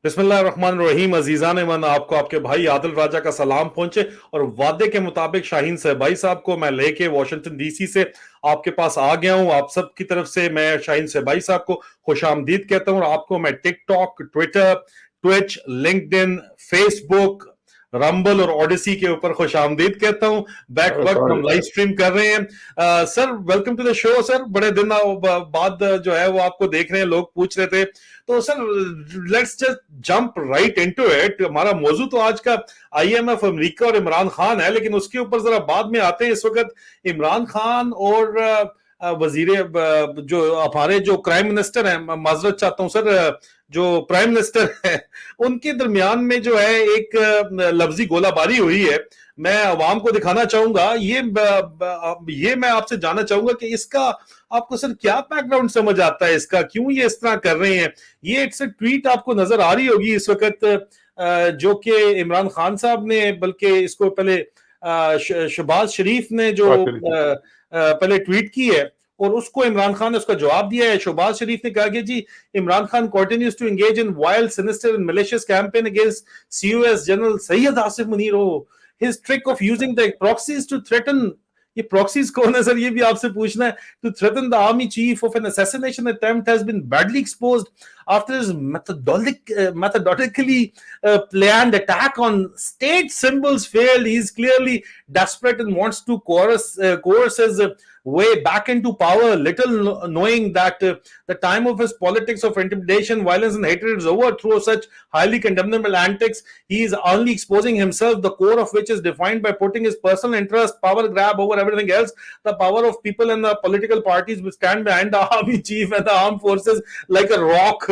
बिस्मिल्लाहिर्रहमानिर्रहीम। अजीजान मन, आपको आपके भाई आदिल राजा का सलाम पहुंचे। और वादे के मुताबिक शाहीन सहबाई साहब को मैं लेके वॉशिंगटन डीसी से आपके पास आ गया हूं। आप सब की तरफ से मैं शाहीन सहबाई साहब को खुश आमदीद कहता हूं। और आपको मैं TikTok, Twitter, Twitch, LinkedIn, Facebook, rumble और ओडिसी के ऊपर खुश आमदीद कहता हूं। बैक वक्त हम लाइव स्ट्रीम कर रहे हैं। Sir, welcome to the show. Sir, बड़े दिन बाद जो है वो आपको देख रहे हैं, लोग पूछ रहे थे। तो sir, let's just jump right into it. हमारा मौजू तो आज का आईएमएफ, अमेरिका और इमरान खान है, लेकिन उसके ऊपर जरा बाद में आते हैं। इस वक्त इमरान खान और वजीर जो हमारे जो प्राइम मिनिस्टर हैं, माजरत चाहता हूं सर, जो प्राइम मिनिस्टर है, उनके दरमियान में जो है एक लफ्जी गोलाबारी हुई है। मैं अवाम को दिखाना चाहूंगा ये मैं आपसे जानना चाहूंगा कि इसका आपको सर क्या बैकग्राउंड समझ आता है, इसका क्यों ये इस तरह कर रहे हैं। ये एक ट्वीट आपको नजर आ रही होगी इस वक्त, जो कि इमरान खान साहब ने, बल्कि इसको पहले शहबाज शरीफ ने जो पहले ट्वीट की है और उसको इमरान खान ने उसका जवाब दिया है। शहबाज शरीफ ने कहा कि जी, Imran Khan continues to engage in wild, sinister and malicious campaign against COS general Syed Asif Munir. His trick of using the proxies to threaten, ये प्रॉक्सीज कौन है सर, ये भी आपसे पूछना है, to threaten the army chief of an assassination attempt has been badly exposed after his methodically planned attack on state symbols failed. He is clearly desperate and wants to coerce his way back into power, little knowing that the time of his politics of intimidation, violence and hatred is over. Through such highly condemnable antics, he is only exposing himself, the core of which is defined by putting his personal interest, power grab over everything else. The power of people and the political parties which stand behind the army chief and the armed forces like a rock.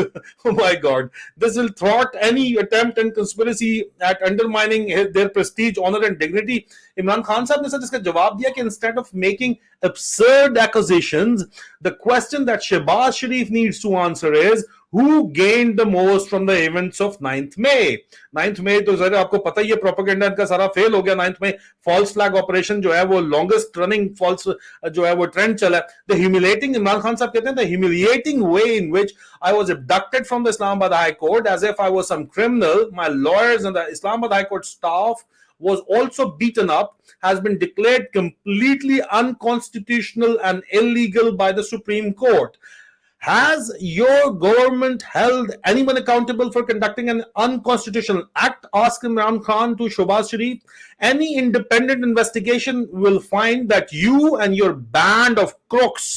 Oh my God. This will thwart any attempt and conspiracy at undermining their prestige, honor and dignity. Imran Khan साहब ने sir इसका जवाब दिया कि instead of making absurd accusations, the question that Shehbaz Sharif needs to answer is who gained the most from the events of 9th May. 9th May तो sir आपको पता ही है, प्रोपेगेंडा इनका सारा फेल हो गया। 9th May false flag operation जो है वो लॉन्गेस्ट रनिंग फॉल्स जो है वो ट्रेंड चला है। द ह्यूमिलेटिंग, इमरान खान साहब कहते हैं, the humiliating way in which I was abducted from the Islamabad High Court as if I was some criminal. My lawyers and the Islamabad High Court staff was also beaten up, has been declared completely unconstitutional and illegal by the Supreme Court. Has your government held anyone accountable for conducting an unconstitutional act? Asked Imran Khan to Shehbaz Sharif. Any independent investigation will find that you and your band of crooks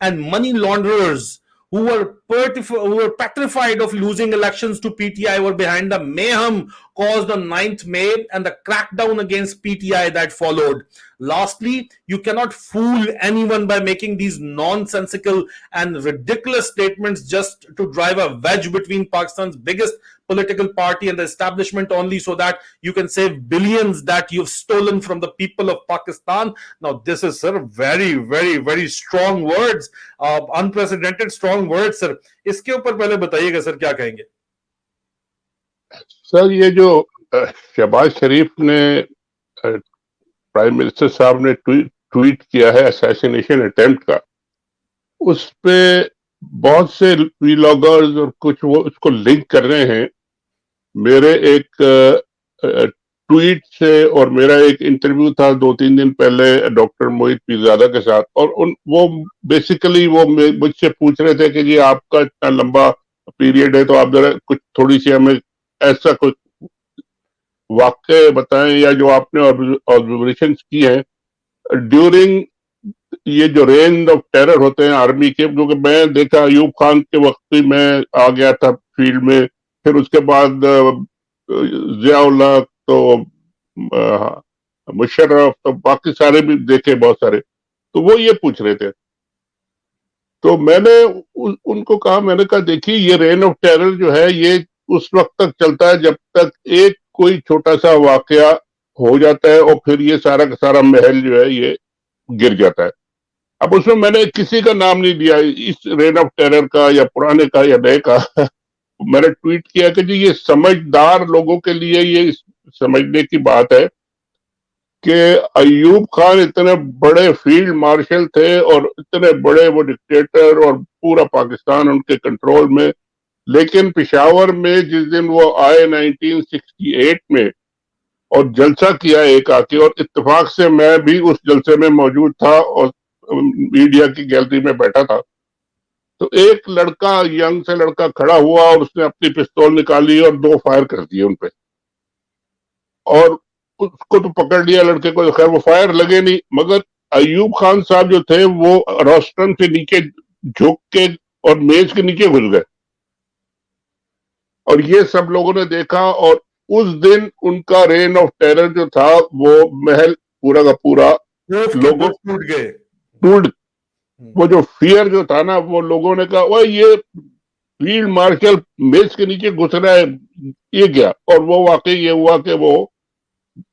and money launderers who were petrified of losing elections to PTI were behind the mayhem caused on 9th May and the crackdown against PTI that followed. Lastly, you cannot fool anyone by making these nonsensical and ridiculous statements just to drive a wedge between Pakistan's biggest political party and the establishment, only so that you can save billions that you've stolen from the people of Pakistan. Now, this is, sir, very, very, very strong words, unprecedented strong words, sir. इसके ऊपर पहले बताइएगा sir, क्या कहेंगे? Sir, ये जो शहबाज शरीफ ने prime minister साहब ने ट्वीट किया है असैसिनेशन अटेम्प्ट का, उस पे बहुत से व्लॉगर्स और कुछ वो उसको लिंक कर रहे हैं मेरे एक ट्वीट से, और मेरा एक इंटरव्यू था 2-3 दिन पहले डॉक्टर मोहित पीरजादा के साथ, और वो बेसिकली वो मुझसे पूछ रहे थे कि जी आपका इतना लंबा पीरियड है तो आप जरा कुछ थोड़ी सी हमें ऐसा कुछ वाक्य बताएं या जो आपने ऑब्जर्वेशंस की है ड्यूरिंग ये जो रेन ऑफ टेरर होते हैं आर्मी के, क्योंकि मैं देखा अयूब खान के वक्त ही मैं आ गया था फील्ड में, फिर उसके बाद जियाउल्लाह, तो मुशर्रफ, तो बाकी सारे भी देखे बहुत सारे, तो वो ये पूछ रहे थे। तो मैंने उनको कहा, मैंने कहा देखिए ये रेन ऑफ टेरर जो है ये उस वक्त तक चलता है जब तक एक कोई छोटा सा वाकया हो जाता है और फिर ये सारा का सारा महल जो है ये गिर जाता है। अब उसमें मैंने किसी का नाम नहीं दिया, इस रेन ऑफ टेरर का या पुराने का या नए का। मैंने ट्वीट किया कि जी ये समझदार लोगों के लिए ये समझने की बात है कि अयूब खान इतने बड़े फील्ड मार्शल थे और इतने बड़े वो डिक्टेटर और पूरा पाकिस्तान उनके कंट्रोल में, लेकिन पिशावर में जिस दिन वो आए 1968 में और जलसा किया एक आके, और इत्तेफाक से मैं भी उस जलसे में मौजूद था और मीडिया की गैलरी में बैठा था, तो एक लड़का, यंग से लड़का खड़ा हुआ और उसने अपनी पिस्तौल निकाली और 2 फायर कर दिए उनपे, और उसको तो पकड़ लिया लड़के को, खैर वो फायर लगे नहीं, मगर अयूब खान साहब जो थे वो रोस्टन से नीचे झुक के और मेज के नीचे घुस गए, और ये सब लोगों ने देखा। और उस दिन उनका रेन ऑफ टेरर जो था, वो महल पूरा का पूरा लोगों टूट गए, टूट, वो जो फियर जो था ना, वो लोगों ने कहा ओए ये फील्ड मार्शल मेज के नीचे घुस रहा है, ये क्या। और वो वाकई ये हुआ कि वो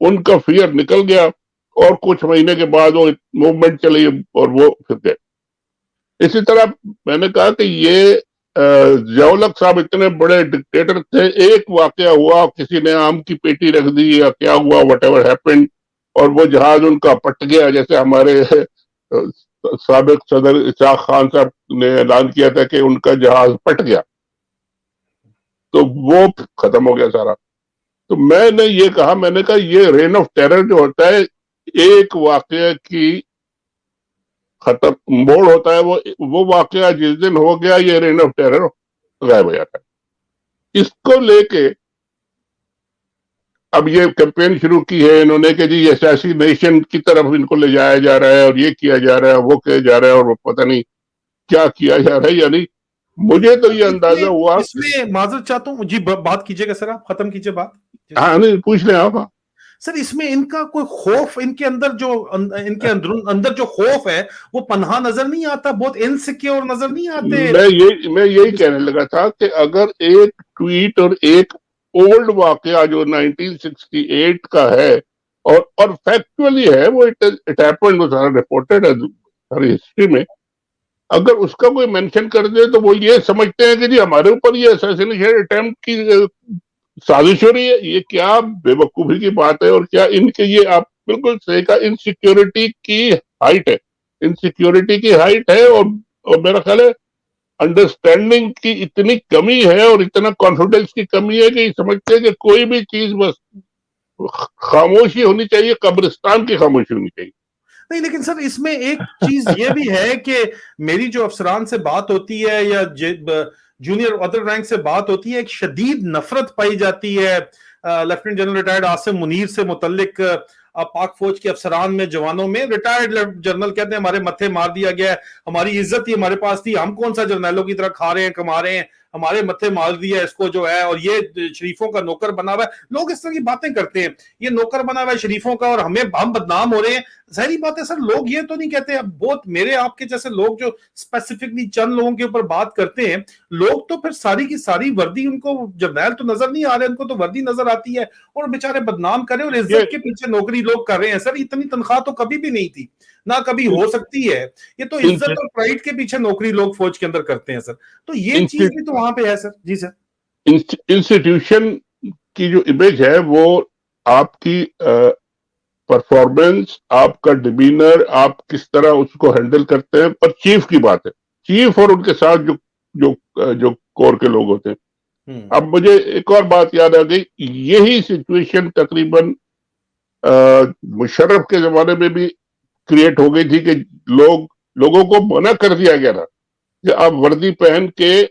उनका फियर निकल गया, और कुछ महीने के बाद वो मूवमेंट चली और वो फिर गए। इसी तरह मैंने कहा कि ये ज़िया-उल-हक साहब इतने बड़े डिक्टेटर थे, एक वाकया हुआ, किसी ने आम की पेटी रख दी या क्या हुआ, व्हाटएवर हैपेंड, और वो जहाज उनका पट गया, जैसे हमारे साबिक सदर इसाक खान साहब ने ऐलान किया था कि उनका जहाज पट गया, तो वो खत्म हो गया सारा। तो मैंने ये कहा, मैंने कहा ये रेन ऑफ टेरर जो होता है, एक वाकया की खत्म मोड़ होता है, वो वाकया जिस दिन हो गया, ये रेन ऑफ टेरर गायब हो जाता है। इसको लेके अब ये कैंपेन शुरू की है इन्होंने कि जी असैसिनेशन की तरफ इनको ले जाया जा रहा है, और ये किया जा रहा है, वो किया जा रहा है, और वो पता नहीं क्या किया जा रहा है। यानी मुझे तो ये अंदाजा हुआ, इसमें माजरत चाहता हूँ जी, बात कीजिएगा सर, आप खत्म कीजिए बात। हाँ नहीं पूछ रहे आप। सर इसमें इनका कोई खौफ, इनके अंदर जो इनके अंदर जो खौफ है वो पन्हा नजर नहीं आता, बहुत इनसिक्योर नजर नहीं आते? मैं यही कहने लगा था कि अगर एक ट्वीट और एक ओल्ड वाकया जो 1968 का है, और फैक्चुअली है वो, इट हैपेंड, वो सारा रिपोर्टेड है सारी हिस्ट्री में, अगर उसका कोई मेंशन कर दे तो वो ये समझते हैं कि जी हमारे ऊपर ये असैसिनेशन अटेम्प्ट की साजिश हो रही है। ये क्या बेवकूफी की बात है, और क्या इनके, ये आप बिल्कुल सही कहा, इनसिक्योरिटी की हाइट है, इनसिक्योरिटी की हाइट है, और मेरा ख्याल है अंडरस्टैंडिंग की इतनी कमी है और इतना कॉन्फिडेंस की कमी है कि समझते हैं कि कोई भी चीज बस खामोशी होनी चाहिए, कब्रिस्तान की खामोशी होनी चाहिए। नहीं, लेकिन सर इसमें एक चीज ये भी है कि मेरी जो अफसरान से बात होती है या जूनियर अदर रैंक से बात होती है, एक शदीद नफरत पाई जाती है lieutenant general retired Asim Munir से मुतल्लिक। पाक फौज के अफसरान में, जवानों में, रिटायर्ड जनरल कहते हैं हमारे मत्थे मार दिया गया है, हमारी इज्जत ही हमारे पास थी, हम कौन सा जर्नैलों की तरह खा रहे हैं, कमा रहे हैं, हमारे मत्थे मार दिया इसको जो है, और ये शरीफों का नौकर बना हुआ है। लोग इस तरह की बातें करते हैं, ये नौकर बना हुआ है शरीफों का और हम बदनाम हो रहे हैं। जाहिर बात है सर, लोग ये तो नहीं कहते, बहुत मेरे आपके जैसे लोग जो स्पेसिफिकली चंद लोगों के ऊपर बात करते हैं, लोग तो फिर सारी की सारी वर्दी, उनको जर्नैल तो नजर नहीं आ रहे, उनको तो वर्दी नजर आती है, और बेचारे बदनाम कर रहे हैं और इज्जत के पीछे नौकरी लोग कर रहे हैं। सर इतनी तनख्वाह तो कभी भी नहीं थी, ना कभी हो सकती है, ये तो इज्जत और प्राइड के पीछे नौकरी लोग फौज के अंदर करते हैं सर, तो ये चीज भी तो वहां पे है सर। जी सर, इंस्टीट्यूशन की जो इमेज है वो आपकी परफॉर्मेंस, आपका डिमीनर, आप किस तरह उसको हैंडल करते हैं, पर चीफ की बात है, चीफ और उनके साथ जो जो जो कोर के लोग होते हैं। अब मुझे एक और बात याद आ गई, यही सिचुएशन तकरीबन मुशर्रफ के जमाने में भी क्रिएट हो गई थी कि लोगों को मना कर दिया गया था कि आप वर्दी पहन के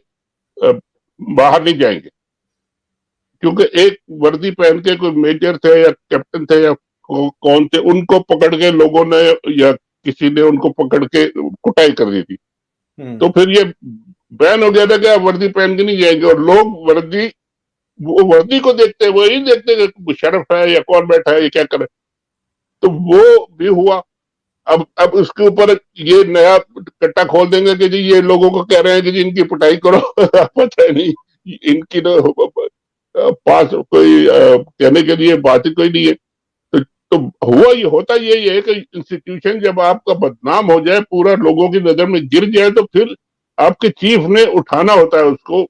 बाहर नहीं जाएंगे, क्योंकि एक वर्दी पहन के कोई मेजर थे या कैप्टन थे या कौन थे, उनको पकड़ के लोगों ने या किसी ने उनको पकड़ के कुटाई कर दी थी। तो फिर ये बैन हो गया था कि आप वर्दी पहन के नहीं जाएंगे, और लोग वो वर्दी को देखते, वो ही देखते कि शरफ है या कौन बैठा है, ये क्या करे। तो वो भी हुआ। अब उसके ऊपर ये नया कट्टा खोल देंगे कि जी ये लोगों को कह रहे हैं कि जी इनकी पिटाई करो पता नहीं, इनकी पास कोई कहने के लिए बात ही कोई नहीं है। तो हुआ ये, होता यही है कि इंस्टीट्यूशन जब आपका बदनाम हो जाए, पूरा लोगों की नजर में गिर जाए, तो फिर आपके चीफ ने उठाना होता है, उसको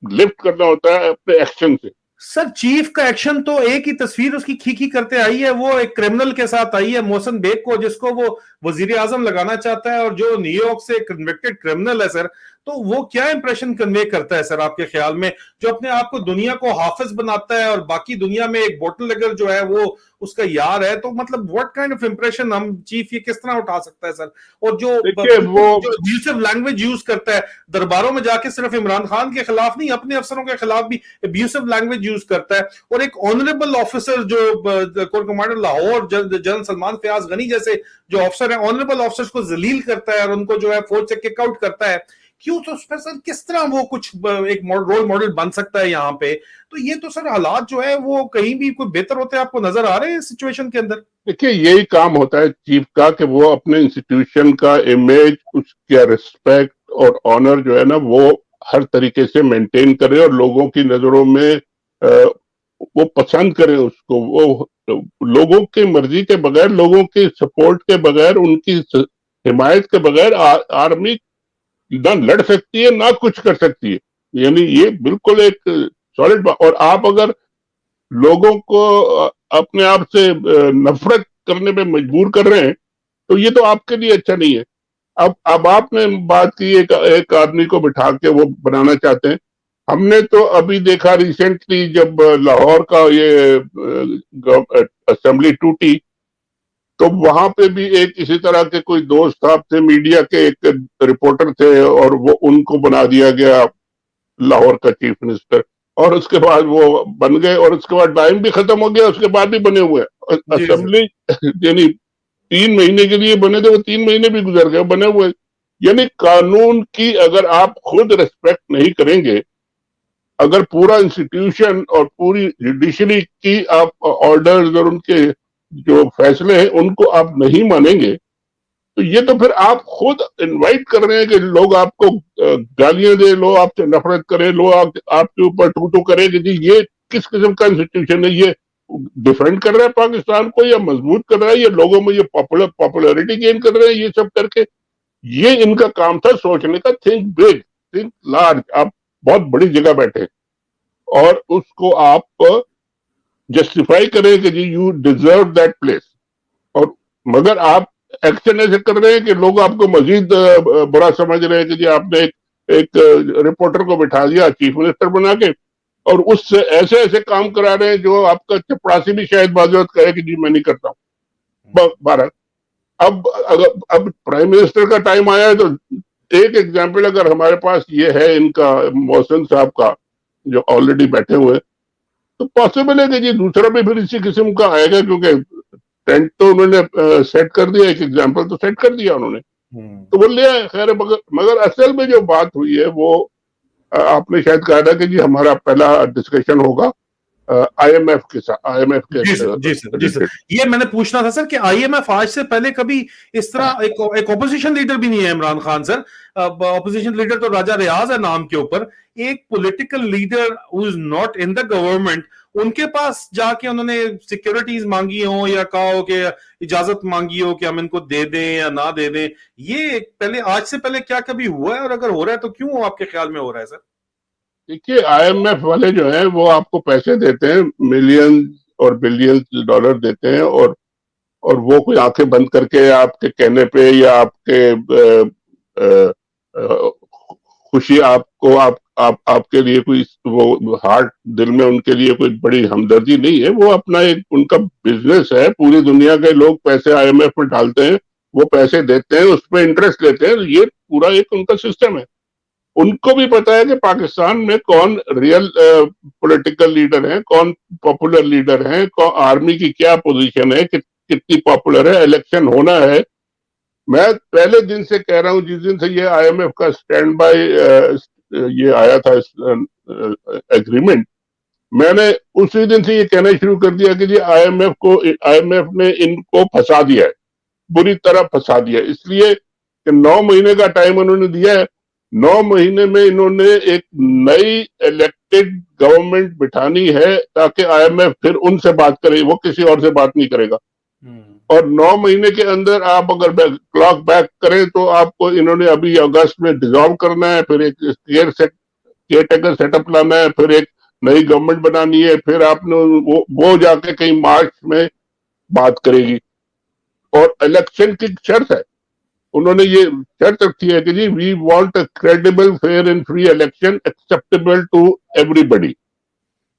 लिफ्ट करना होता है अपने एक्शन से। सर चीफ का एक्शन तो एक ही तस्वीर उसकी खींची करते आई है, वो एक क्रिमिनल के साथ आई है, मोहसिन बेग को, जिसको वो वजीर आजम लगाना चाहता है, और जो न्यूयॉर्क से कन्विक्टेड क्रिमिनल है सर, तो वो क्या इंप्रेशन कन्वे करता है सर आपके ख्याल में, जो अपने आप को दुनिया को हाफिज बनाता है और बाकी दुनिया में एक बोटल लेगर जो है वो उसका यार है? तो मतलब व्हाट काइंड ऑफ इंप्रेशन हम चीफ ये किस तरह उठा सकता है सर? और जो देखिए वो जो अब्यूसिव लैंग्वेज यूज करता है दरबारों में जाके, सिर्फ इमरान खान के खिलाफ नहीं, अपने अफसरों के खिलाफ भी अब्यूसिव लैंग्वेज यूज करता है। और एक ऑनरेबल ऑफिसर जो core commander Lahore general Salman Fayaz Gani जैसे जो अफसर है, ऑनरेबल ऑफिसर्स को जलील करता है और उनको जो है फौज से किक आउट करता है। क्यों? तो उस पर सर किस तरह वो कुछ एक रोल मॉडल बन सकता है यहाँ पे? तो ये तो सर हालात जो है वो कहीं भी कोई बेहतर होते आपको नजर आ रहे हैं इस सिचुएशन के अंदर? देखिए यही काम होता है चीफ का कि वो अपने इंस्टीट्यूशन का इमेज, उसका रिस्पेक्ट और ऑनर जो है ना वो हर तरीके से मेंटेन करे और लोगों की नजरों में वो पसंद करें उसको। वो लोगों की मर्जी के बगैर, लोगों की सपोर्ट के बगैर, उनकी हिमायत के बगैर आर्मी ना लड़ सकती है ना कुछ कर सकती है। यानी ये बिल्कुल एक सॉलिड बात। और आप अगर लोगों को अपने आप से नफरत करने पे मजबूर कर रहे हैं तो ये तो आपके लिए अच्छा नहीं है। अब आपने बात की एक आदमी को बिठा के वो बनाना चाहते हैं। हमने तो अभी देखा रिसेंटली जब लाहौर का ये असेंबली टूटी तो वहां पे भी एक इसी तरह के कोई दोस्त साहब थे, मीडिया के एक रिपोर्टर थे और वो उनको बना दिया गया लाहौर का चीफ मिनिस्टर। और उसके बाद वो बन गए और उसके बाद टाइम भी खत्म हो गया, उसके बाद भी बने हुए जी सर। असेंबली यानी 3 महीने के लिए बने थे, वो 3 महीने भी गुजर गए बने हुए। यानी कानून की अगर आप खुद रिस्पेक्ट नहीं करेंगे, अगर पूरा इंस्टीट्यूशन और पूरी जुडिशरी की आप ऑर्डर्स और उनके जो फैसले हैं उनको आप नहीं मानेंगे तो ये तो फिर आप खुद इनवाइट कर रहे हैं कि लोग आपको गालियां दे, लोग आपसे नफरत करें, लोग आपके ऊपर टू टू करें कि जी ये किस किस्म का इंस्टीट्यूशन है, ये डिफेंड कर रहा है पाकिस्तान को या मजबूत कर रहा है, ये लोगों में ये पॉपुलरिटी गेन कर रहे हैं, ये सब करके। ये इनका काम था सोचने का, थिंक बिग, थिंक लार्ज। आप बहुत बड़ी जगह बैठे और उसको आप जस्टिफाई करें कि जी यू डिजर्व दैट प्लेस। और मगर आप एक्शन ऐसे कर रहे हैं कि लोग आपको मजीद बुरा समझ रहे हैं कि जी आपने एक रिपोर्टर को बिठा दिया चीफ मिनिस्टर बना के और उससे ऐसे ऐसे काम करा रहे हैं जो आपका चपरासी भी शायद बाजूत कहे कि जी मैं नहीं करता हूँ। भारत अब प्राइम मिनिस्टर का टाइम आया है तो एक एग्जाम्पल अगर हमारे पास ये है इनका मोहसिन साहब का जो ऑलरेडी बैठे हुए, तो पॉसिबल है कि जी दूसरा भी फिर इसी किस्म का आएगा, क्योंकि टेंट तो उन्होंने सेट कर दिया, एक एग्जाम्पल तो सेट कर दिया उन्होंने, तो वो ले आए। खैर मगर मगर असल में जो बात हुई है वो आपने शायद कहा था कि जी हमारा पहला डिस्कशन होगा आईएमएफ के साथ, आईएमएफ के जी सर, जी सर, जी सर। ये मैंने पूछना था सर कि आईएमएफ आज से पहले कभी इस तरह एक ऑपोजिशन लीडर भी नहीं है Imran Khan sir. Opposition leader तो राजा रियाज है नाम के ऊपर। एक political leader who is not in the government, उनके पास जाके उन्होंने सिक्योरिटीज मांगी हो या कहा हो कि इजाजत मांगी हो कि हम इनको दे दें या ना दे दें, ये पहले आज से पहले क्या कभी हुआ है? और अगर हो रहा है तो क्यों आपके ख्याल में हो रहा है सर? देखिए आईएमएफ वाले जो हैं वो आपको पैसे देते हैं, मिलियन और बिलियन डॉलर देते हैं और वो कोई आंखें बंद करके आपके कहने पे या आपके खुशी आपको आपके लिए कोई वो हार्ट दिल में उनके लिए कोई बड़ी हमदर्दी नहीं है। वो अपना एक उनका बिजनेस है, पूरी दुनिया के लोग पैसे आईएमएफ में डालते हैं, वो पैसे देते हैं, उस पर इंटरेस्ट लेते हैं, ये पूरा एक उनका सिस्टम है। उनको भी पता है कि पाकिस्तान में कौन रियल पॉलिटिकल लीडर है, कौन पॉपुलर लीडर है, कौन आर्मी की क्या पोजीशन है, कितनी पॉपुलर है, इलेक्शन होना है। मैं पहले दिन से कह रहा हूं, जिस दिन से ये आईएमएफ का स्टैंड बाय ये आया था एग्रीमेंट, मैंने उसी दिन से ये कहना शुरू कर दिया कि जी आईएमएफ ने इनको फंसा दिया है, बुरी तरह फंसा दिया। इसलिए कि 9 महीने का टाइम उन्होंने दिया है, 9 महीने में इन्होंने एक नई इलेक्टेड गवर्नमेंट बिठानी है ताकि आईएमएफ फिर उनसे बात करे, वो किसी और से बात नहीं करेगा। और 9 महीने के अंदर आप अगर क्लॉक बैक करें तो आपको इन्होंने अभी अगस्त में डिसॉल्व करना है, फिर एक केयर टेकर सेटअप लाना है, फिर एक नई गवर्नमेंट बनानी है, फिर आपने वो जाके कहीं मार्च में बात करेगी और इलेक्शन की शर्त है। उन्होंने ये शर्त रखी है कि जी we want a credible fair and free election acceptable to everybody.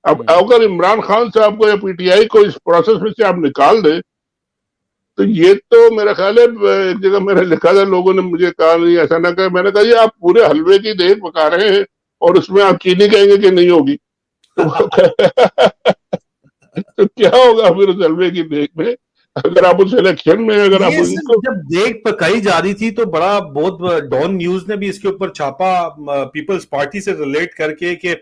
अब अगर इमरान खान साहब को या पीटीआई को इस प्रोसेस में से आप निकाल दें तो ये तो मेरा ख्याल है, एक जगह मेरा लिखा था, लोगों ने मुझे कहा नहीं ऐसा ना कहे, मैंने कहा ये आप पूरे हलवे की देग पका रहे हैं और उसमें आप चीनी कहेंगे कि नहीं होगी तो तो क्या होगा फिर उस हलवे की देग में, अगर आप उस इलेक्शन में अगर आप ये इनको। जब देख पकाई जा रही थी तो बड़ा बहुत डॉन न्यूज ने भी इसके ऊपर छापा, पीपल्स पार्टी से रिलेट करके कि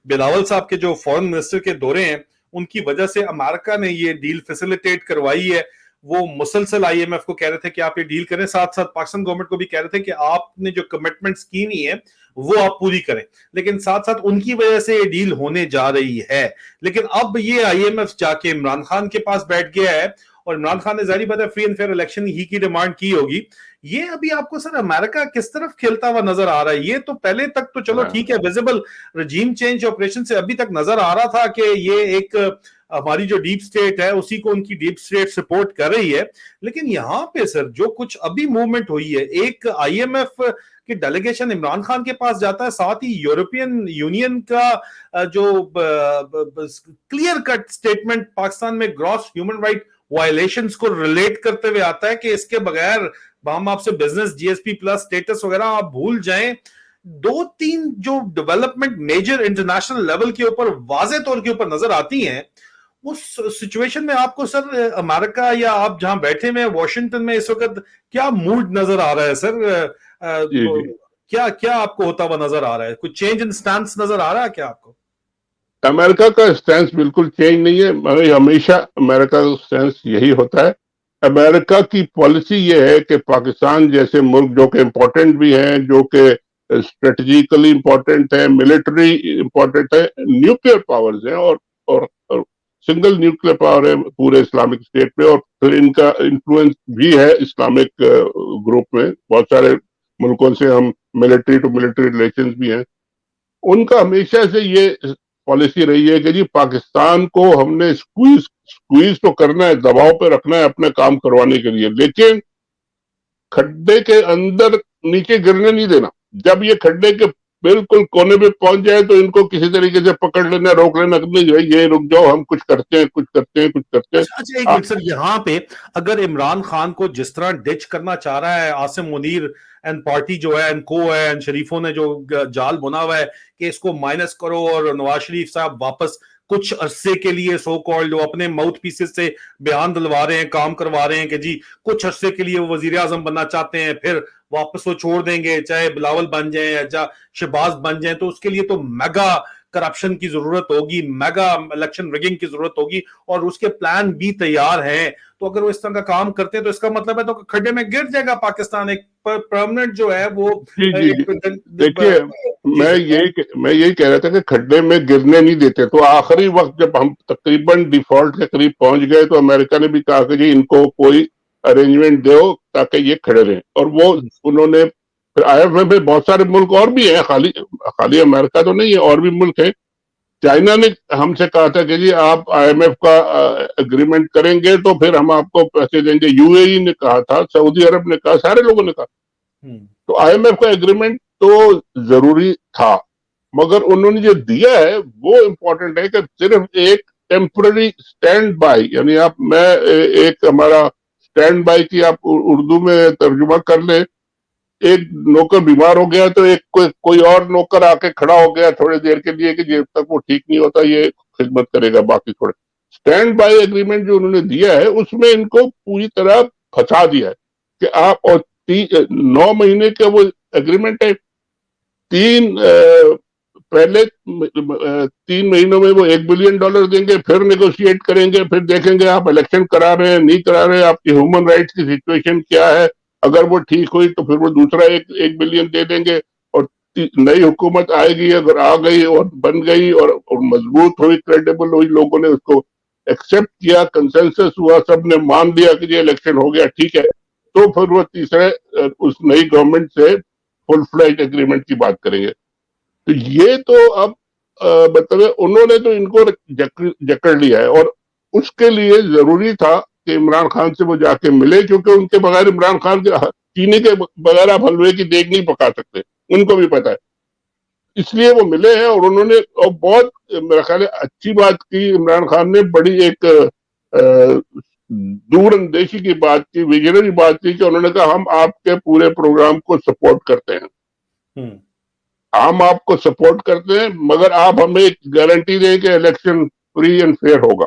बिलावल साहब के जो फॉरेन मिनिस्टर के दौरे हैं उनकी वजह से अमेरिका ने ये डील फैसिलिटेट करवाई है। वो मुसलसल आईएमएफ को कह रहे थे कि आप ये डील करें, साथ साथ पाकिस्तान गवर्नमेंट को भी कह रहे थे कि आपने जो कमिटमेंट्स की नहीं है वो आप पूरी करें, लेकिन साथ साथ उनकी वजह से ये डील होने जा रही है। लेकिन अब ये आईएमएफ जाके इमरान खान के पास बैठ गया है और इमरान खान ने जारी बात है फ्री एंड फेयर इलेक्शन ही की डिमांड की होगी। ये अभी आपको सर अमेरिका किस तरफ खेलता हुआ नजर आ रहा है? ये तो पहले तक तो चलो ठीक है, विजिबल रजीम चेंज ऑपरेशन से अभी तक नजर आ रहा था कि ये एक हमारी जो डीप स्टेट है उसी को उनकी डीप स्टेट सपोर्ट कर रही है, लेकिन यहां पे सर जो कुछ अभी मूवमेंट हुई है, एक आईएमएफ कि डेलीगेशन इमरान खान के पास जाता है, साथ ही यूरोपियन यूनियन का जो क्लियर कट स्टेटमेंट पाकिस्तान में ग्रॉस ह्यूमन राइट वायलेशंस को रिलेट करते हुए आता है कि इसके बगैर हम आपसे बिजनेस जीएसपी प्लस स्टेटस वगैरह आप भूल जाएं। दो तीन जो डेवलपमेंट मेजर इंटरनेशनल लेवल के ऊपर वाजे तौर के ऊपर नजर आती हैं, उस सिचुएशन में आपको सर अमेरिका या आप जहां बैठे हुए वॉशिंगटन में इस वक्त क्या मूड नजर आ रहा है सर? जी जी। क्या क्या आपको होता हुआ नजर आ रहा है? कुछ चेंज इन स्टैंस नजर आ रहा है क्या आपको? अमेरिका का स्टैंस बिल्कुल चेंज नहीं है, मगर हमेशा अमेरिका का स्टैंस यही होता है। अमेरिका की पॉलिसी ये है कि पाकिस्तान जैसे मुल्क जो कि इम्पोर्टेंट भी हैं, जो कि स्ट्रेटेजिकली इम्पोर्टेंट है, मिलिट्री इम्पोर्टेंट है, न्यूक्लियर पावर्स हैं और सिंगल न्यूक्लियर पावर है पूरे इस्लामिक स्टेट पे, और फिर इनका इन्फ्लुएंस भी है इस्लामिक ग्रुप में, बहुत सारे मुल्कों से हम मिलिट्री टू मिलिट्री रिलेशंस भी हैं। उनका हमेशा से ये पॉलिसी रही है कि जी पाकिस्तान को हमने स्क्वीज स्क्वीज तो करना है, दबाव पे रखना है अपने काम करवाने के लिए, लेकिन खड्डे के अंदर नीचे गिरने नहीं देना। जब ये खड्डे के बिल्कुल कोने पे पहुंच जाए तो इनको किसी तरीके से पकड़ लेना, रोक लेना, नहीं भाई ये रुक जाओ, हम कुछ करते हैं कुछ करते हैं कुछ करते हैं। अच्छा एक मिनट सर, यहाँ पे अगर इमरान खान को जिस तरह डिच करना चाह रहा है आसिम मुनीर एंड पार्टी जो है एंड को है एंड शरीफों ने जो जाल बुना हुआ है कि इसको माइनस करो और नवाज शरीफ साहब वापस कुछ अरसे के लिए सो कॉल्ड जो अपने माउथ पीसेस से बयान दिलवा रहे हैं, काम करवा रहे हैं कि जी कुछ अरसे के लिए वो वजीर आजम बनना चाहते हैं, फिर वापस वो छोड़ देंगे, चाहे बिलावल बन जाए या शहबाज बन जाए, तो उसके लिए तो मेगा करप्शन की जरूरत होगी, मेगा इलेक्शन रिगिंग की जरूरत होगी और उसके प्लान भी तैयार हैं। तो अगर वो इस तरह का काम करते हैं तो इसका मतलब है तो खड्डे में गिर जाएगा पाकिस्तान, एक परमानेंट जो है वो। जी जी जी। देखिए मैं यही कह रहा था कि खड्डे में गिरने नहीं देते। तो आखिरी वक्त जब हम तकरीबन डिफॉल्ट के करीब पहुंच गए तो अमेरिका ने भी कहा कि जी इनको कोई अरेंजमेंट दो ताकि ये खड़े रहें, और वो उन्होंने फिर आईएमएफ में बहुत सारे मुल्क और भी हैं, खाली खाली अमेरिका तो नहीं है, और भी मुल्क हैं। चाइना ने हमसे कहा था कि जी आप आईएमएफ का एग्रीमेंट करेंगे तो फिर हम आपको पैसे देंगे, यूएई ने कहा था, सऊदी अरब ने कहा, सारे लोगों ने कहा। तो आईएमएफ का एग्रीमेंट तो जरूरी था, मगर उन्होंने जो दिया है वो इम्पोर्टेंट है कि सिर्फ एक टेम्पररी स्टैंड बाय, यानी आप मैं एक हमारा स्टैंड बाय की आप उर्दू में तर्जुमा कर ले, एक नौकर बीमार हो गया तो एक कोई और नौकर आके खड़ा हो गया थोड़ी देर के लिए कि जब तक वो ठीक नहीं होता ये खिदमत करेगा, बाकी थोड़े। स्टैंड बाय एग्रीमेंट जो उन्होंने दिया है उसमें इनको पूरी तरह फंसा दिया है कि आप, और 9 महीने का वो एग्रीमेंट है, पहले 3 महीनों में वो $1 बिलियन देंगे, फिर नेगोशिएट करेंगे, फिर देखेंगे आप इलेक्शन करा रहे हैं नहीं करा रहे हैं, आपकी ह्यूमन राइट्स की सिचुएशन क्या है, अगर वो ठीक हुई तो फिर वो दूसरा एक बिलियन दे देंगे, और नई हुकूमत आएगी, अगर आ गई और बन गई और मजबूत हुई, क्रेडिबल हुई, लोगों ने उसको एक्सेप्ट किया, कंसेंसस हुआ, सबने मान लिया कि ये इलेक्शन हो गया ठीक है, तो फिर वो तीसरे उस नई गवर्नमेंट से फुल फ्लैज एग्रीमेंट की बात करेंगे। तो ये तो अब मतलब उन्होंने तो इनको जकड़ लिया है, और उसके लिए जरूरी था कि इमरान खान से वो जाके मिले, क्योंकि उनके बगैर इमरान खान चीनी के बगैर आप हलवे की देग नहीं पका सकते, उनको भी पता है। इसलिए वो मिले हैं और उन्होंने और बहुत मेरा ख्याल है अच्छी बात की इमरान खान ने, बड़ी एक दूरंदेशी की बात की, विजनरी बात की कि उन्होंने कहा हम आपके पूरे प्रोग्राम को सपोर्ट करते हैं, हम आपको सपोर्ट करते हैं, मगर आप हमें एक गारंटी दें कि इलेक्शन फ्री एंड फेयर होगा।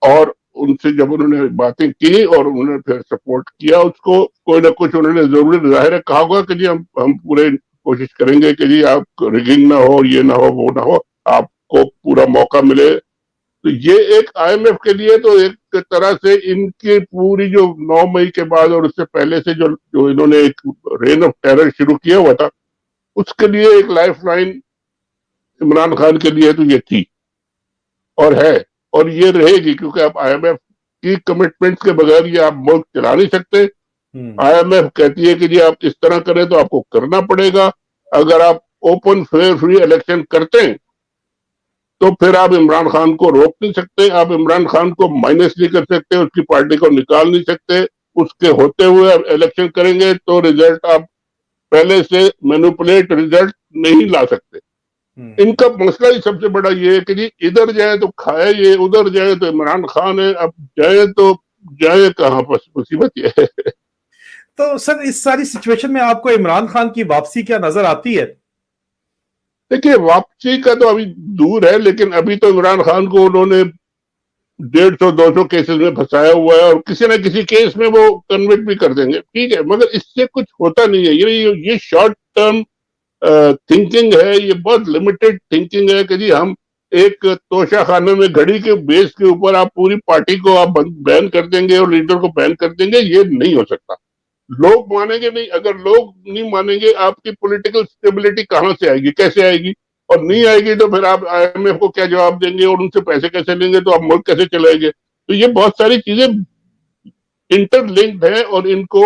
और उनसे जब उन्होंने बातें की और उन्होंने फिर सपोर्ट किया उसको, कोई ना कुछ उन्होंने जरूर जाहिर कहा होगा कि जी हम पूरे कोशिश करेंगे कि जी आप रिगिंग ना हो, ये ना हो, वो ना हो, आपको पूरा मौका मिले। तो ये एक आईएमएफ के लिए तो एक तरह से इनकी पूरी जो 9 मई के बाद और उससे पहले से जो इन्होंने एक रेन ऑफ टेरर शुरू किया हुआ था, उसके लिए एक लाइफ लाइन इमरान खान के लिए तो ये थी और है और ये रहेगी, क्योंकि आप आईएमएफ की कमिटमेंट्स के बगैर ये आप मुल्क चला नहीं सकते। आईएमएफ कहती है कि जी आप इस तरह करें तो आपको करना पड़ेगा। अगर आप ओपन फेयर फ्री इलेक्शन करते हैं तो फिर आप इमरान खान को रोक नहीं सकते, आप इमरान खान को माइनस नहीं कर सकते, उसकी पार्टी को निकाल नहीं सकते। उसके होते हुए आप इलेक्शन करेंगे तो रिजल्ट आप पहले से मैनिपुलेट रिजल्ट नहीं ला सकते। इनका मसला ही सबसे बड़ा ये है कि जी इधर जाए तो खाए ये, उधर जाए तो इमरान खान है, अब जाए तो जाए कहाँ पर, मुसीबत ये है। तो सर इस सारी सिचुएशन में आपको इमरान खान की वापसी क्या नजर आती है? देखिए वापसी का तो अभी दूर है, लेकिन अभी तो इमरान खान को उन्होंने 150-200 केसेस में फंसाया हुआ है और किसी न किसी केस में वो कन्विक्ट भी कर देंगे, ठीक है, मगर इससे कुछ होता नहीं है। ये शॉर्ट टर्म थिंकिंग है, ये बहुत लिमिटेड थिंकिंग है कि जी हम एक तोशा खाने में घड़ी के बेस के ऊपर आप पूरी पार्टी को आप बैन कर देंगे और लीडर को बैन कर देंगे, ये नहीं हो सकता। लोग मानेंगे नहीं, अगर लोग नहीं मानेंगे आपकी पॉलिटिकल स्टेबिलिटी कहां से आएगी, कैसे आएगी? और नहीं आएगी तो फिर आप आईएमएफ को क्या जवाब देंगे और उनसे पैसे कैसे लेंगे, तो आप मुल्क कैसे चलाएंगे? तो ये बहुत सारी चीजें इंटरलिंक्ड है और इनको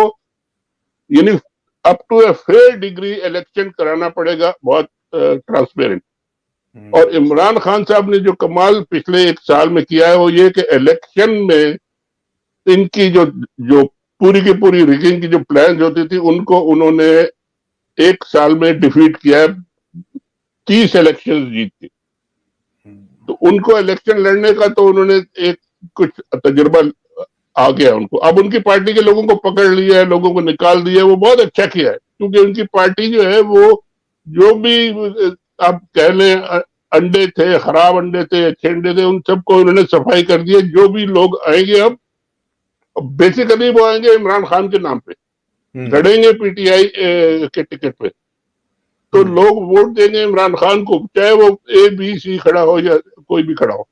यानी up to a fair degree election कराना पड़ेगा, बहुत ट्रांसपेरेंट। और इमरान खान साहब ने जो कमाल पिछले 1 साल में किया है वो ये कि इलेक्शन में इनकी जो जो पूरी की पूरी रिगिंग की जो प्लान होती थी उनको उन्होंने 1 साल में डिफीट किया है, 30 इलेक्शन जीत के। तो उनको इलेक्शन लड़ने का तो उन्होंने एक कुछ तजुर्बा आ गया उनको। अब उनकी पार्टी के लोगों को पकड़ लिया है, लोगों को निकाल दिया है, वो बहुत अच्छा किया है, क्योंकि उनकी पार्टी जो है वो जो भी आप कह लें अंडे थे, खराब अंडे थे, अच्छे अंडे थे, उन सबको उन्होंने सफाई कर दिया। जो भी लोग आएंगे अब बेसिकली वो आएंगे इमरान खान के नाम पे, लड़ेंगे पीटीआई के टिकट पे, तो लोग वोट देंगे इमरान खान को, चाहे वो ABC खड़ा हो या कोई भी खड़ा हो।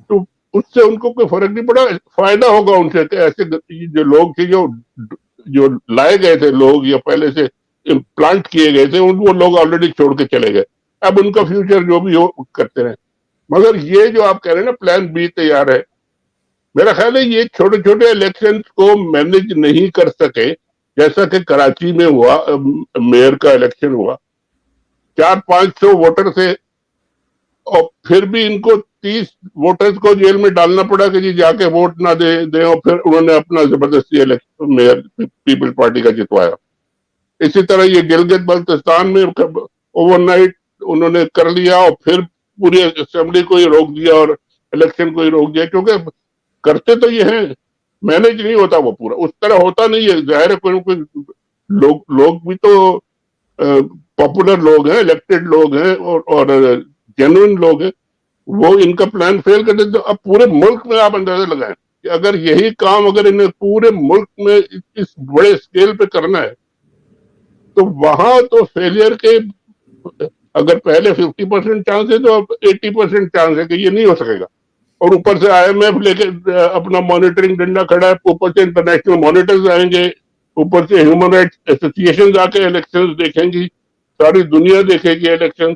तो उससे उनको कोई फर्क नहीं पड़ा, फायदा होगा उनसे। ऐसे जो लोग थे जो लाए गए थे लोग या पहले से इम्प्लांट किए गए थे, उनको लोग ऑलरेडी छोड़ के चले गए। अब उनका फ्यूचर जो भी हो करते रहे। मगर ये जो आप कह रहे हैं ना प्लान बी तैयार है, मेरा ख्याल है ये छोटे छोटे इलेक्शन को मैनेज नहीं कर सके, जैसा कि कराची में हुआ, मेयर का इलेक्शन हुआ, 400-500 वोटर थे और फिर भी इनको 30 वोटर्स को जेल में डालना पड़ा कि जी जाके वोट ना दे और फिर उन्होंने अपना जबरदस्ती इलेक्शन मेयर पीपल पार्टी का जितवाया। इसी तरह ये गिलगित बल्तिस्तान में ओवरनाइट उन्होंने कर लिया और फिर पूरी असेंबली को ही रोक दिया और इलेक्शन को ही रोक दिया, क्योंकि करते तो ये हैं, मैनेज नहीं होता वो पूरा, उस तरह होता नहीं है। जाहिर है कोई लोग भी तो पॉपुलर लोग हैं, इलेक्टेड लोग हैं और जेन्युइन लोग हैं, वो इनका प्लान फेल कर देते। तो अब पूरे मुल्क में आप अंदाजा लगाएं कि अगर यही काम अगर इन्हें पूरे मुल्क में इस बड़े स्केल पे करना है तो वहां तो फेलियर के अगर पहले 50% चांस है तो अब 80% चांस है कि ये नहीं हो सकेगा। और ऊपर से आईएमएफ लेके अपना मॉनिटरिंग डंडा खड़ा है, ऊपर से इंटरनेशनल मॉनिटर्स आएंगे, ऊपर से ह्यूमन राइट्स एसोसिएशन आके इलेक्शन देखेंगी, सारी दुनिया देखेगी इलेक्शन।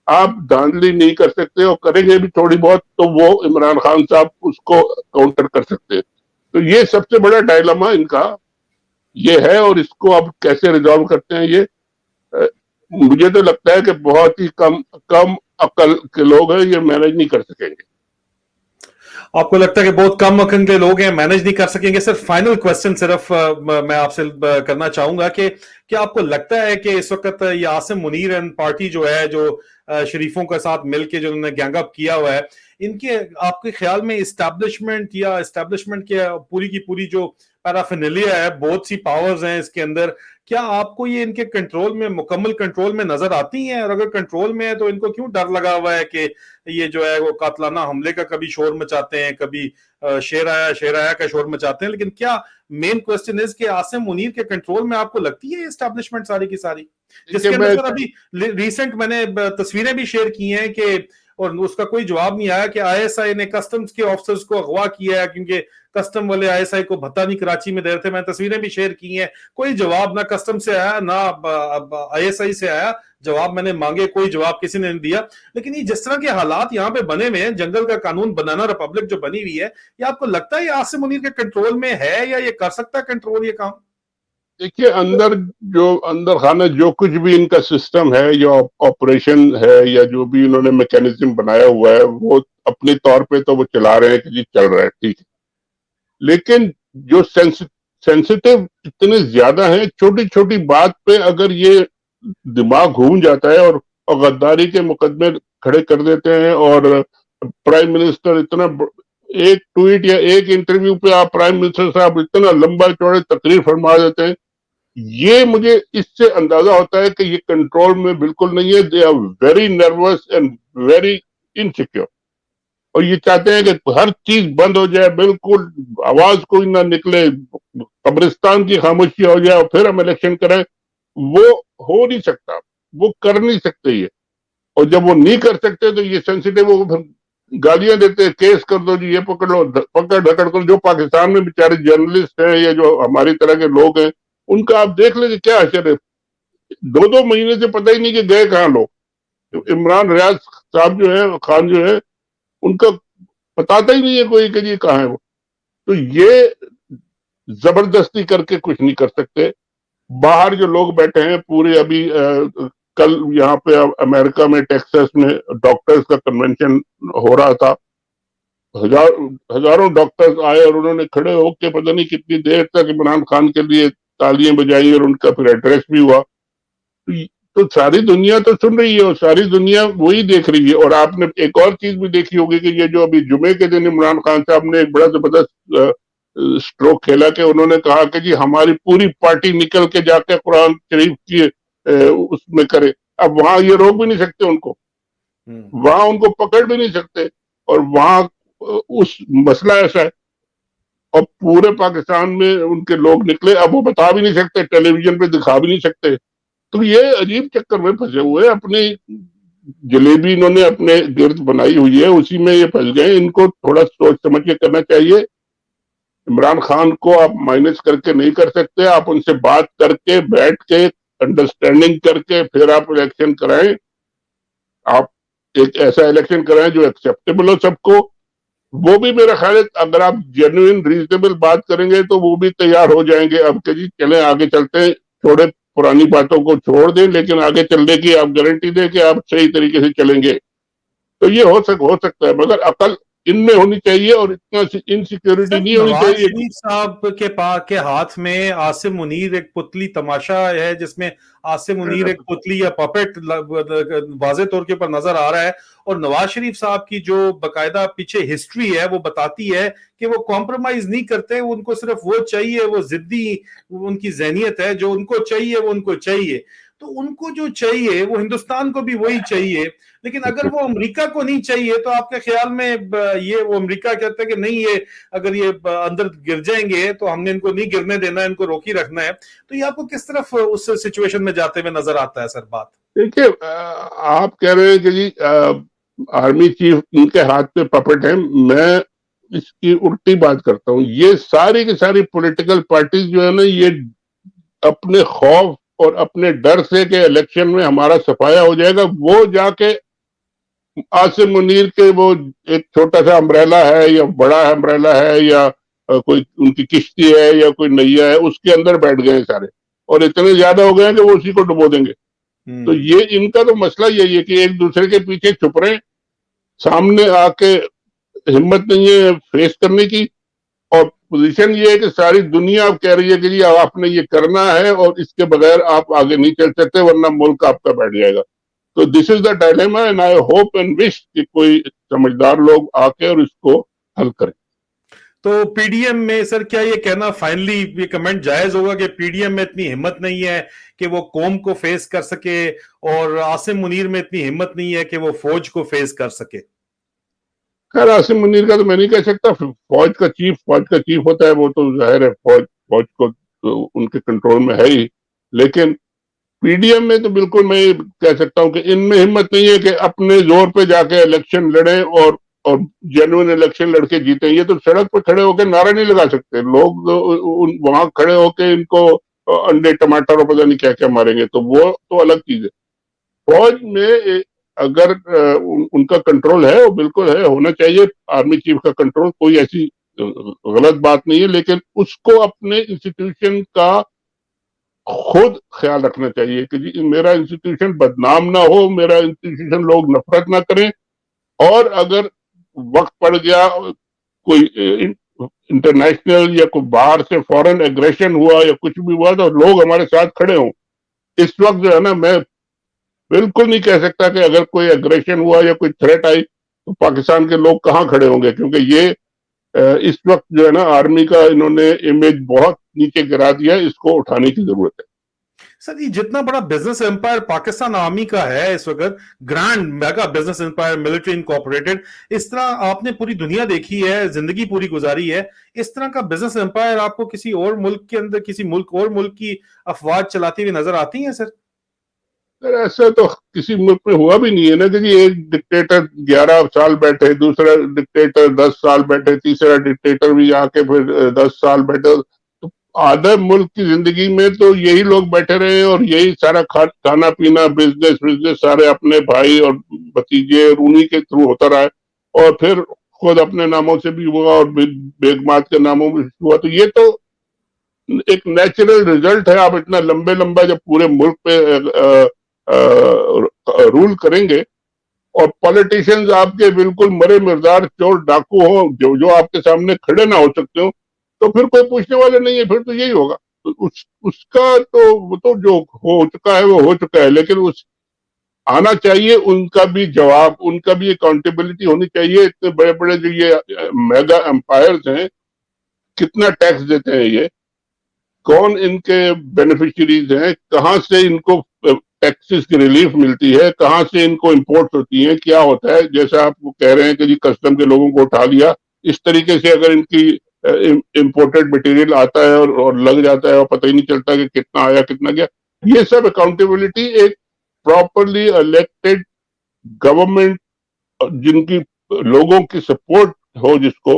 आप धांधली नहीं कर सकते और करेंगे भी थोड़ी बहुत तो वो इमरान खान साहब उसको काउंटर कर सकते हैं। तो ये सबसे बड़ा डायलेमा इनका ये है और इसको अब कैसे रिजॉल्व करते हैं ये मुझे तो लगता है कि बहुत ही कम अकल के लोग हैं, ये मैनेज नहीं कर सकेंगे। आपको लगता है कि बहुत कम अंक के लोग हैं, मैनेज नहीं कर सकेंगे? सिर्फ फाइनल क्वेश्चन सिर्फ मैं आपसे करना चाहूंगा कि क्या आपको लगता है कि इस वक्त ये आसिम मुनीर एंड पार्टी जो है, जो शरीफों के साथ मिलके जो उन्होंने गैंगअप किया हुआ है, इनके आपके ख्याल में इस्टेब्लिशमेंट या इस्टेब्लिशमेंट के पूरी की पूरी जो पैराफिनेलिया है, बहुत सी पावर्स हैं इसके अंदर, क्या आपको ये इनके कंट्रोल में, मुकम्मल कंट्रोल में नजर आती हैं? और अगर कंट्रोल में है तो इनको क्यों डर लगा हुआ है कि ये जो है वो कातलाना हमले का कभी शोर मचाते हैं, कभी शेर आया का शोर मचाते हैं? लेकिन क्या मेन क्वेश्चन इज कि आसिम मुनीर के कंट्रोल में आपको लगती है एस्टैब्लिशमेंट सारी की सारी, जिसके अंदर सर अभी रिसेंट मैंने तस्वीरें भी शेयर की हैं कि, और उसका कोई जवाब नहीं आया कि आईएसआई ने कस्टम्स के ऑफिसर्स को अगवा किया है, क्योंकि कस्टम वाले आईएसआई को भत्ता नहीं कराची में दे रहे थे। मैंने तस्वीरें भी शेयर की हैं, कोई जवाब ना कस्टम से आया ना आईएसआई से आया। जवाब मैंने मांगे, कोई जवाब किसी ने नहीं दिया। लेकिन ये जिस तरह के हालात यहाँ पे बने हुए हैं, जंगल का कानून बनाना रिपब्लिक जो बनी हुई है, ये आपको लगता है ये आसिम मुनीर के कंट्रोल में है या ये कर सकता है कंट्रोल ये काम? देखिए, अंदर खाना जो कुछ भी इनका सिस्टम है या ऑपरेशन है या जो भी इन्होंने मैकेनिज्म बनाया हुआ है, वो अपने तौर पे तो वो चला रहे हैं कि जी चल रहा है, ठीक है। लेकिन जो सेंसिटिव इतने ज्यादा हैं, छोटी छोटी बात पे अगर ये दिमाग घूम जाता है और गद्दारी के मुकदमे खड़े कर देते हैं, और प्राइम मिनिस्टर एक ट्वीट या एक इंटरव्यू पे आप प्राइम मिनिस्टर साहब इतना लंबा चौड़े तकरीर फरमा देते हैं, ये मुझे इससे अंदाजा होता है कि ये कंट्रोल में बिल्कुल नहीं है। They are very nervous and very insecure, और ये चाहते हैं कि हर चीज बंद हो जाए, बिल्कुल आवाज कोई ना निकले, कब्रिस्तान की खामोशी हो जाए और फिर हम इलेक्शन करें। वो हो नहीं सकता, वो कर नहीं सकते ये। और जब वो नहीं कर सकते तो ये सेंसिटिव हो, फिर गालियां देते हैं, केस कर दो जी, ये पकड़ लो, पकड़ ढकड़ कर। जो पाकिस्तान में बेचारे जर्नलिस्ट हैं या जो हमारी तरह के लोग हैं, उनका आप देख लीजिए क्या असर है। 2-2 महीने से पता ही नहीं कि गए कहाँ लोग। तो इमरान रियाज साहब जो है, खान जो है, उनका बताता ही नहीं है कोई कि जी कहाँ है वो। तो ये जबरदस्ती करके कुछ नहीं कर सकते। बाहर जो लोग बैठे हैं पूरे, अभी कल यहाँ पे अमेरिका में टेक्सास में डॉक्टर्स का कन्वेंशन हो रहा था। हजारों डॉक्टर्स आए और उन्होंने खड़े होकर पता नहीं कितनी देर तक इमरान खान के लिए तालियां बजाई, और उनका फिर एड्रेस भी हुआ। तो सारी दुनिया तो सुन रही है और सारी दुनिया वही देख रही है। और आपने एक और चीज भी देखी होगी कि ये जो अभी जुमे के दिन इमरान खान साहब ने एक बड़ा जबरदस्त स्ट्रोक खेला कि उन्होंने कहा कि जी हमारी पूरी पार्टी निकल के जाके कुरान शरीफ की उसमें करे। अब वहां ये रोक भी नहीं सकते उनको, वहां उनको पकड़ भी नहीं सकते, और वहां उस मसला ऐसा है। और पूरे पाकिस्तान में उनके लोग निकले, अब वो बता भी नहीं सकते, टेलीविजन पे दिखा भी नहीं सकते। तो ये अजीब चक्कर में फंसे हुए, अपनी जलेबी इन्होंने अपने गिर्द बनाई हुई है, उसी में ये फंस गए। इनको थोड़ा सोच समझ के करना चाहिए। इमरान खान को आप माइनस करके नहीं कर सकते, आप उनसे बात करके बैठ के अंडरस्टैंडिंग करके फिर आप इलेक्शन कराएं। आप एक ऐसा इलेक्शन कराएं जो एक्सेप्टेबल हो सबको। वो भी मेरा ख्याल है अगर आप जेन्युइन रीजनेबल बात करेंगे तो वो भी तैयार हो जाएंगे। अब के जी चले आगे चलते हैं, थोड़े पुरानी बातों को छोड़ दें, लेकिन आगे चलने की आप गारंटी दें कि आप सही तरीके से चलेंगे। तो ये हो सकता है, मगर अकल इनमें होनी चाहिए और इतना इनसिक्योरिटी नहीं होनी नवाज चाहिए। शरीफ साहब के हाथ में आसिम मुनीर एक पुतली तमाशा है, जिसमें आसिम मुनीर एक पुतली या पपेट वाजे तौर के ऊपर नजर आ रहा है। और नवाज शरीफ साहब की जो बकायदा पीछे हिस्ट्री है वो बताती है कि वो कॉम्प्रोमाइज नहीं करते, उनको सिर्फ वो चाहिए, वो जिद्दी उनकी जहनियत है, जो उनको चाहिए वो उनको चाहिए। तो उनको जो चाहिए वो हिंदुस्तान को भी वही चाहिए। लेकिन अगर वो अमेरिका को नहीं चाहिए तो आपके ख्याल में ये वो अमेरिका कहता है कि नहीं, ये अगर ये अंदर गिर जाएंगे तो हमने इनको नहीं गिरने देना है, इनको रोकी रखना है। तो ये आपको किस तरफ उस सिचुएशन में जाते हुए नजर आता है सर बात? देखिए, आप कह रहे हैं कि जी आर्मी चीफ उनके हाथ पे पपेट है। मैं इसकी उल्टी बात करता हूँ। ये सारी की सारी पॉलिटिकल पार्टीज जो है ना, ये अपने खौफ और अपने डर से कि इलेक्शन में हमारा सफाया हो जाएगा, वो जाके आसिम मुनीर के वो एक छोटा सा अम्ब्रेला है या बड़ा अम्ब्रेला है या कोई उनकी किश्ती है या कोई नैया है, उसके अंदर बैठ गए सारे, और इतने ज्यादा हो गए हैं कि वो उसी को डुबो देंगे। तो ये इनका तो मसला यही है कि एक दूसरे के पीछे छुप रहे, सामने आके हिम्मत नहीं है फेस करने की। और पोजीशन ये है कि सारी दुनिया अब कह रही है कि जी आपने ये करना है और इसके बगैर आप आगे नहीं चल सकते, वरना मुल्क आपका बैठ जाएगा। तो this is the dilemma, and I hope and wish कि कोई समझदार लोग आके और इसको हल करें। तो पीडीएम में सर क्या ये कहना फाइनली ये कमेंट जायज होगा कि पीडीएम में इतनी हिम्मत नहीं है कि वो कौम को फेस कर सके, और आसिम मुनीर में इतनी हिम्मत नहीं है कि वो फौज को फेस कर सके? खैर आसिम मुनीर का तो मैं नहीं कह सकता, फौज का चीफ होता है, वो तो जाहिर है फौज को तो उनके कंट्रोल में है ही। लेकिन पीडीएम में तो बिल्कुल मैं कह सकता हूं कि इनमें हिम्मत नहीं है कि अपने जोर पे जाके इलेक्शन लड़े और जेन्युइन इलेक्शन लड़के जीते। ये तो सड़क पे खड़े होकर नारा नहीं लगा सकते लोग, वहां खड़े होकर इनको अंडे टमाटर और पता नहीं क्या क्या मारेंगे, तो वो तो अलग चीज है। फौज में अगर उनका कंट्रोल है, वो बिल्कुल है, होना चाहिए आर्मी चीफ का कंट्रोल, कोई ऐसी गलत बात नहीं है। लेकिन उसको अपने इंस्टीट्यूशन का खुद ख्याल रखना चाहिए कि जी मेरा इंस्टीट्यूशन बदनाम ना हो, मेरा इंस्टीट्यूशन लोग नफरत ना करें। और अगर वक्त पड़ गया, कोई इंटरनेशनल या कोई बाहर से फॉरेन एग्रेशन हुआ या कुछ भी हुआ, तो लोग हमारे साथ खड़े हों। इस वक्त जो है ना, मैं बिल्कुल नहीं कह सकता कि अगर कोई एग्रेशन हुआ या कोई थ्रेट आई तो पाकिस्तान के लोग कहां खड़े होंगे, क्योंकि ये इस वक्त जो है ना आर्मी का इन्होंने इमेज बहुत नीचे गिरा दिया, इसको उठाने की जरूरत है। सर ये जितना बड़ा बिजनेस एम्पायर पाकिस्तान आर्मी का है इस वक्त, grand mega business empire, military incorporated, इस तरह आपने पूरी दुनिया देखी है, जिंदगी पूरी गुजारी है, इस तरह का बिजनेस एम्पायर आपको किसी और मुल्क के अंदर, किसी मुल्क और मुल्क की अफवाज चलाती हुई नजर आती है सर? ऐसा तो किसी मुल्क में हुआ भी नहीं है ना कि एक डिक्टेटर 11 साल बैठे, दूसरा डिक्टेटर 10 साल बैठे, तीसरा डिक्टेटर भी आके फिर 10 साल बैठे। तो आधे मुल्क की जिंदगी में तो यही लोग बैठे रहे और यही सारा खाना पीना, बिजनेस बिजनेस सारे अपने भाई और भतीजे और उन्हीं के थ्रू होता रहा है। और फिर खुद अपने नामों से भी हुआ और बेगमात के नामों में हुआ। तो ये तो एक नेचुरल रिजल्ट है। आप इतना लंबे लंबा जब पूरे मुल्क पे रूल करेंगे और पॉलिटिशियंस आपके बिल्कुल मरे मुर्दार चोर डाकू हो, जो आपके सामने खड़े ना हो सकते हो, तो फिर कोई पूछने वाले नहीं है, फिर तो यही होगा। तो उसका तो वो तो जो हो चुका है वो हो चुका है, लेकिन उस आना चाहिए उनका भी जवाब, उनका भी अकाउंटेबिलिटी होनी चाहिए। इतने बड़े बड़े जो ये मेगा एम्पायर्स हैं, कितना टैक्स देते हैं ये, कौन इनके बेनिफिशियरीज हैं, कहां से इनको टैक्सेस की रिलीफ मिलती है, कहां से इनको इंपोर्ट होती है, क्या होता है। जैसा आप कह रहे हैं कि जी कस्टम के लोगों को उठा लिया, इस तरीके से अगर इनकी इंपोर्टेड मटेरियल आता है और लग जाता है और पता ही नहीं चलता कि कितना आया कितना गया। ये सब अकाउंटेबिलिटी एक प्रॉपरली इलेक्टेड गवर्नमेंट, जिनकी लोगों की सपोर्ट हो, जिसको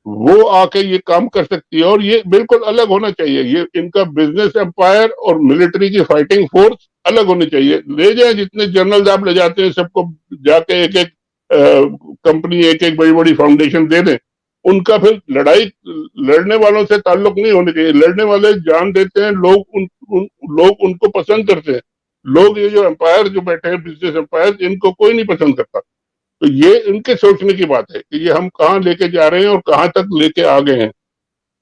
वो आके ये काम कर सकती है। और ये बिल्कुल अलग होना चाहिए, ये इनका बिजनेस एम्पायर और मिलिट्री की फाइटिंग फोर्स अलग होनी चाहिए। ले जाए जितने जनरल्स आप ले जाते हैं सबको, जाके एक एक कंपनी, एक एक बड़ी बड़ी फाउंडेशन दे दें, उनका फिर लड़ाई लड़ने वालों से ताल्लुक नहीं होने चाहिए। लड़ने वाले जान देते हैं, लोग उनको पसंद करते हैं। लोग ये जो एम्पायर जो बैठे हैं, बिजनेस एम्पायर, इनको कोई नहीं पसंद करता। तो ये इनके सोचने की बात है कि ये हम कहाँ लेके जा रहे हैं और कहाँ तक लेके आ गए हैं।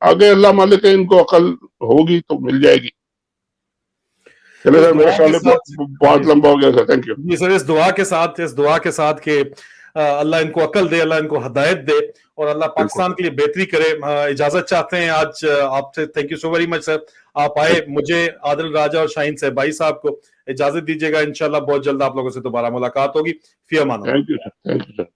आगे अल्लाह मालिक है, इनको अकल होगी तो मिल जाएगी। चले सर, मेरा ख्याल बहुत लंबा हो गया सर, थैंक यू जी सर। इस दुआ के साथ के अल्लाह इनको अकल दे, अल्लाह इनको हिदायत दे और अल्लाह पाकिस्तान के लिए बेहतरी करे। इजाजत चाहते हैं आज आपसे। Thank you so very much sir, आप आए। मुझे, आदिल राजा और शाहीन साहब भाई साहब को इजाजत दीजिएगा। इंशाल्लाह बहुत जल्द आप लोगों से दोबारा मुलाकात होगी। फी अमान। Thank you sir, thank you sir.